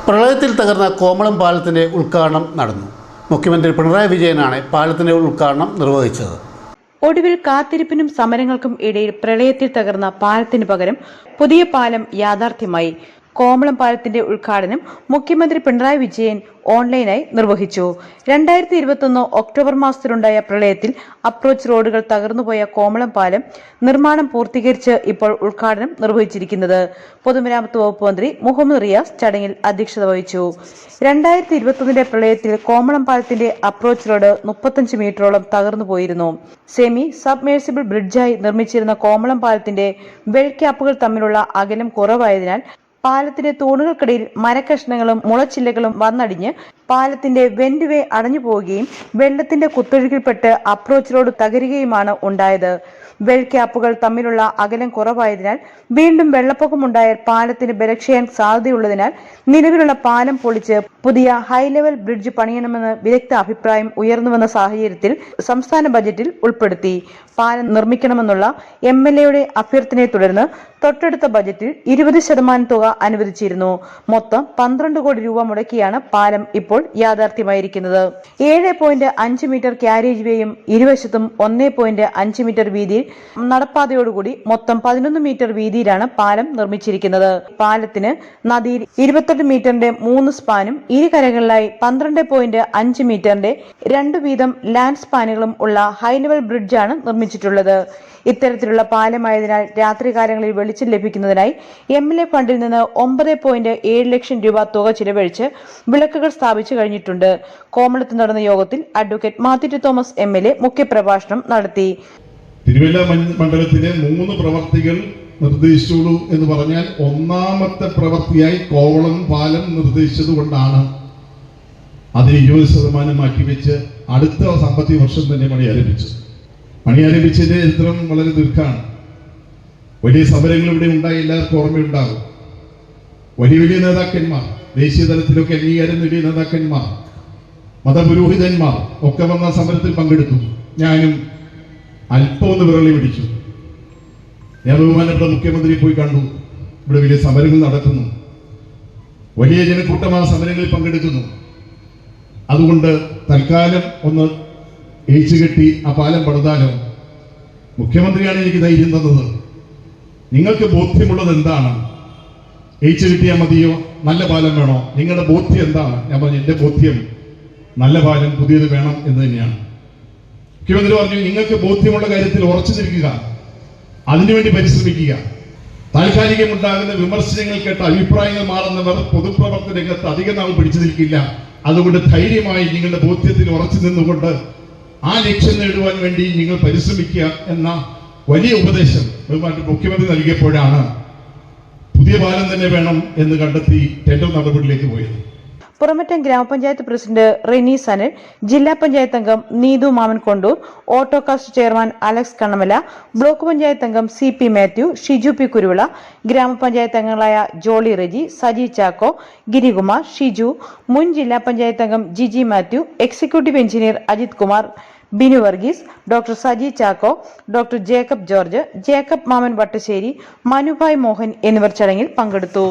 പ്രളയത്തിൽ തകർന്ന കോമളം പാലത്തിൻ്റെ ഉദ്ഘാടനം നടന്നു. മുഖ്യമന്ത്രി പിണറായി വിജയനാണ് പാലത്തിൻ്റെ ഉദ്ഘാടനം നിർവഹിച്ചത്. ഒടുവിൽ കാത്തിരിപ്പിനും സമരങ്ങൾക്കും ഇടയിൽ പ്രളയത്തിൽ തകർന്ന പാലത്തിന് പകരം പുതിയ പാലം യാഥാർത്ഥ്യമായി. കോമളം പാലത്തിന്റെ ഉദ്ഘാടനം മുഖ്യമന്ത്രി പിണറായി വിജയൻ ഓൺലൈനായി നിർവഹിച്ചു. 2021 ഒക്ടോബർ മാസത്തിലുണ്ടായ പ്രളയത്തിൽ അപ്രോച്ച് റോഡുകൾ തകർന്നുപോയ കോമളം പാലം നിർമ്മാണം പൂർത്തീകരിച്ച് ഇപ്പോൾ ഉദ്ഘാടനം നിർവഹിച്ചിരിക്കുന്നത്. പൊതുമരാമത്ത് വകുപ്പ് മന്ത്രി മുഹമ്മദ് റിയാസ് ചടങ്ങിൽ അധ്യക്ഷത വഹിച്ചു. 2021 പ്രളയത്തിൽ കോമളം പാലത്തിന്റെ അപ്രോച്ച് റോഡ് 35 മീറ്ററോളം തകർന്നുപോയിരുന്നു. സെമി സബ്മേഴ്സിബിൾ ബ്രിഡ്ജായി നിർമ്മിച്ചിരുന്ന കോമളം പാലത്തിന്റെ വെൽ ക്യാപ്പുകൾ തമ്മിലുള്ള അകലം കുറവായതിനാൽ പാലത്തിന്റെ തൂണുകൾക്കിടയിൽ മരക്കഷ്ണങ്ങളും മുളച്ചില്ലകളും വന്നടിഞ്ഞ് പാലത്തിന്റെ വെന്റ് വേ അടഞ്ഞു പോവുകയും വെള്ളത്തിന്റെ കുത്തൊഴുക്കിൽപ്പെട്ട് അപ്രോച്ച് റോഡ് തകരുകയുമാണ് ഉണ്ടായത്. വെൽ ക്യാപ്പുകൾ തമ്മിലുള്ള അകലം കുറവായതിനാൽ വീണ്ടും വെള്ളപ്പൊക്കമുണ്ടായാൽ പാലത്തിന് ബലക്ഷയാൻ സാധ്യതയുള്ളതിനാൽ നിലവിലുള്ള പാലം പൊളിച്ച് പുതിയ ഹൈ ലെവൽ ബ്രിഡ്ജ് പണിയണമെന്ന് വിദഗ്ധ അഭിപ്രായം ഉയർന്നുവന്ന സാഹചര്യത്തിൽ സംസ്ഥാന ബജറ്റിൽ ഉൾപ്പെടുത്തി. പാലം നിർമ്മിക്കണമെന്നുള്ള MLAയുടെ അഭ്യർത്ഥനയെ തുടർന്ന് തൊട്ടടുത്ത ബജറ്റിൽ 20% തുക അനുവദിച്ചിരുന്നു. മൊത്തം 12 കോടി രൂപ മുടക്കിയാണ് പാലം ഇപ്പോൾ യാഥാർത്ഥ്യമായിരിക്കുന്നത്. 7.5 മീറ്റർ ക്യാരേജ് വേയും ഇരുവശത്തും 1.5 മീറ്റർ വീതിയിൽ നടപ്പാതയോടുകൂടി മൊത്തം 11 മീറ്റർ വീതിയിലാണ് പാലം നിർമ്മിച്ചിരിക്കുന്നത്. പാലത്തിന് നദിയിൽ 28 മീറ്ററിന്റെ 3 സ്പാനും ഇരുകരകളിലായി 12.5 മീറ്ററിന്റെ 2 വീതം ലാൻഡ് സ്പാനുകളും ഉള്ള ഹൈ ലെവൽ ബ്രിഡ്ജാണ് നിർമ്മിച്ചിട്ടുള്ളത്. ഇത്തരത്തിലുള്ള പാലമായതിനാൽ രാത്രികാലങ്ങളിൽ വെളിച്ചം ലഭിക്കുന്നതിനായി MLA ഫണ്ടിൽ നിന്ന് 9.7 ലക്ഷം രൂപ തുക ചിലവഴിച്ച് വിളക്കുകൾ സ്ഥാപിച്ചു കഴിഞ്ഞിട്ടുണ്ട്. കോമളത്ത് നടന്ന യോഗത്തിൽ അഡ്വക്കേറ്റ് മാത്യു തോമസ് MLA മുഖ്യപ്രഭാഷണം നടത്തി. തിരുവല്ല മണ്ഡലത്തിലെ 3 പ്രവർത്തികൾ നിർദ്ദേശിച്ചുള്ളൂ എന്ന് പറഞ്ഞാൽ ഒന്നാമത്തെ പ്രവൃത്തിയായി കോവളം പാലം നിർദ്ദേശിച്ചത് കൊണ്ടാണ് അതിന് 20% മാറ്റിവെച്ച് അടുത്ത സാമ്പത്തിക വർഷം തന്നെ പണി ആരംഭിച്ചതിന്റെ ചരിത്രം വളരെ ദീർഘമാണ്. വലിയ സമരങ്ങൾ ഇവിടെ ഉണ്ടായി, എല്ലാവർക്കും ഓർമ്മയുണ്ടാകും. വലിയ നേതാക്കന്മാർ, ദേശീയ തലത്തിലൊക്കെ അംഗീകാരം നേടിയ നേതാക്കന്മാർ, മതപുരോഹിതന്മാർ ഒക്കെ വന്ന സമരത്തിൽ പങ്കെടുത്തു. ഞാനും അല്പം ഒന്ന് വിരളി പിടിച്ചു. ഞാൻ ബഹുമാനപ്പെട്ട മുഖ്യമന്ത്രിയെ പോയി കണ്ടു. ഇവിടെ വലിയ സമരങ്ങൾ നടക്കുന്നു, വലിയ ജനക്കൂട്ടം ആ സമരങ്ങളിൽ പങ്കെടുക്കുന്നു. അതുകൊണ്ട് തൽക്കാലം ഒന്ന് ഏച്ചുകെട്ടി ആ പാലം പണിതാലോ? മുഖ്യമന്ത്രിയാണ് എനിക്ക് ധൈര്യം തന്നത്. നിങ്ങൾക്ക് ബോധ്യമുള്ളത് എന്താണ്? ഏച്ചു കിട്ടിയാൽ മതിയോ? നല്ല പാലം വേണോ? നിങ്ങളുടെ ബോധ്യം എന്താണ്? ഞാൻ പറഞ്ഞു, എൻ്റെ ബോധ്യം നല്ല പാലം പുതിയത് വേണം എന്ന് തന്നെയാണ്. മുഖ്യമന്ത്രി പറഞ്ഞു, നിങ്ങൾക്ക് ബോധ്യമുള്ള കാര്യത്തിൽ ഉറച്ചു നിൽക്കുക, അതിനുവേണ്ടി പരിശ്രമിക്കുക. താൽക്കാലികമുണ്ടാകുന്ന വിമർശനങ്ങൾ കേട്ട അഭിപ്രായങ്ങൾ മാറുന്നവർ പൊതുപ്രവർത്തന രംഗത്ത് അധികം നാൾ പിടിച്ചു നിൽക്കില്ല. അതുകൊണ്ട് ധൈര്യമായി നിങ്ങളുടെ ബോധ്യത്തിൽ ഉറച്ചു നിന്നുകൊണ്ട് ആ ലക്ഷ്യം നേടുവാൻ വേണ്ടി നിങ്ങൾ പരിശ്രമിക്കുക എന്ന വലിയ ഉപദേശം മുഖ്യമന്ത്രി നൽകിയപ്പോഴാണ് പുതിയ പാലം തന്നെ വേണം എന്ന് കണ്ടെത്തി ടെൻഡർ നടപടിയിലേക്ക് പോയത്. പുറമറ്റം ഗ്രാമപഞ്ചായത്ത് പ്രസിഡന്റ് റെനി സനൽ, ജില്ലാ പഞ്ചായത്ത് അംഗം നീതു മാമൻ contour, Autokast chairman Alex Kannamala, block panchayat അംഗം CP മാത്യു, ഷിജു P കുരുവിള, ഗ്രാമപഞ്ചായത്ത് അംഗങ്ങളായ ജോളി റെജി, സജി ചാക്കോ, ഗിരികുമാർ, ഷിജു, മുൻ ജില്ലാ പഞ്ചായത്ത് അംഗം Jiji Mathew, executive engineer Ajith Kumar, Binu Varghese, doctor Saji Chacko, doctor Jacob George, Jacob Mammen Vattasseri, Manubhai Mohan എന്നിവർ ചടങ്ങിൽ പങ്കെടുത്തു.